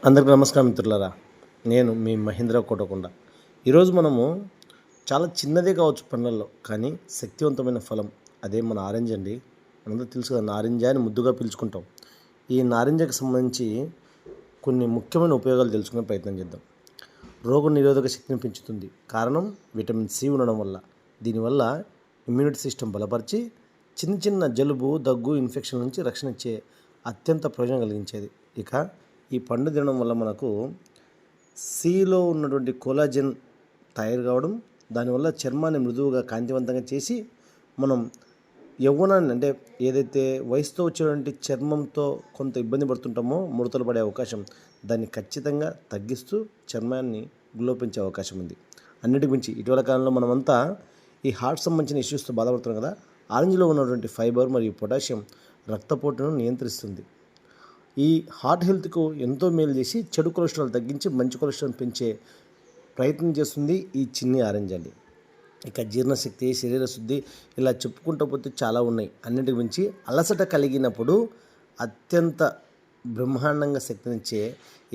అందరికీ నమస్కారం మిత్రులారా. నేను మీ మహేంద్ర కోటకొండ. ఈరోజు మనము చాలా చిన్నదే కావచ్చు పండ్లల్లో, కానీ శక్తివంతమైన ఫలం అదే మన ఆరెంజ్ అండి. మనందరూ తెలుసు కదా, నారింజ అని ముద్దుగా పిలుచుకుంటాం. ఈ నారింజకి సంబంధించి కొన్ని ముఖ్యమైన ఉపయోగాలు తెలుసుకునే ప్రయత్నం చేద్దాం. రోగ నిరోధక శక్తిని పెంచుతుంది. కారణం విటమిన్ సి ఉండడం వల్ల. దీనివల్ల ఇమ్యూనిటీ సిస్టమ్ బలపరిచి చిన్న చిన్న జలుబు, దగ్గు, ఇన్ఫెక్షన్ నుంచి రక్షణ ఇచ్చే అత్యంత ప్రయోజనం కలిగించేది. ఇక ఈ పండు తినడం వల్ల మనకు సిలో ఉన్నటువంటి కొలాజన్ తయారు కావడం, దానివల్ల చర్మాన్ని మృదువుగా కాంతివంతంగా చేసి మనం యవ్వనాన్ని, అంటే ఏదైతే వయసుతో వచ్చేటువంటి చర్మంతో కొంత ఇబ్బంది పడుతుంటామో, ముడతలు పడే అవకాశం, దాన్ని ఖచ్చితంగా తగ్గిస్తూ చర్మాన్ని గ్లో పెంచే అవకాశం ఉంది. అన్నిటికి మించి ఇటీవల కాలంలో మనమంతా ఈ హార్ట్ సంబంధించిన ఇష్యూస్తో బాధపడుతున్నాం కదా. ఆరెంజ్లో ఉన్నటువంటి ఫైబర్ మరియు పొటాషియం రక్తపోటును నియంత్రిస్తుంది. ఈ హార్ట్ హెల్త్కు ఎంతో మేలు చేసి చెడు కొలెస్ట్రాల్ తగ్గించి మంచి కొలెస్ట్రాల్ పెంచే ప్రయత్నం చేస్తుంది ఈ చిన్ని ఆరెంజ్ అండి. ఇక జీర్ణశక్తి, శరీర శుద్ధి, ఇలా చెప్పుకుంటూ పోతే చాలా ఉన్నాయి. అన్నింటికి మించి అలసట కలిగినప్పుడు అత్యంత బ్రహ్మాండంగా శక్తినిచ్చే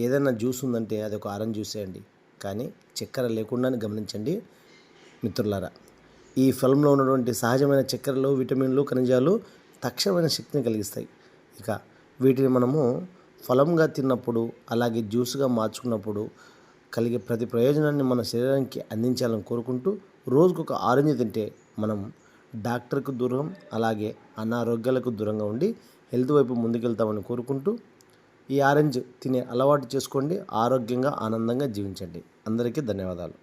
ఏదైనా జ్యూస్ ఉందంటే అది ఒక ఆరెంజ్ జ్యూసే అండి. కానీ చక్కెర లేకుండానే గమనించండి మిత్రులారా. ఈ ఫలంలో ఉన్నటువంటి సహజమైన చక్కెరలు, విటమిన్లు, ఖనిజాలు తక్షణమైన శక్తిని కలిగిస్తాయి. ఇక వీటిని మనము ఫలంగా తిన్నప్పుడు, అలాగే జ్యూస్గా మార్చుకున్నప్పుడు కలిగే ప్రతి ప్రయోజనాన్ని మన శరీరానికి అందించాలని కోరుకుంటూ, రోజుకొక ఆరెంజ్ తింటే మనం డాక్టర్కు దూరం, అలాగే అనారోగ్యాలకు దూరంగా ఉండి హెల్త్ వైపు ముందుకెళ్తామని కోరుకుంటూ, ఈ ఆరెంజ్ తినే అలవాటు చేసుకోండి. ఆరోగ్యంగా, ఆనందంగా జీవించండి. అందరికీ ధన్యవాదాలు.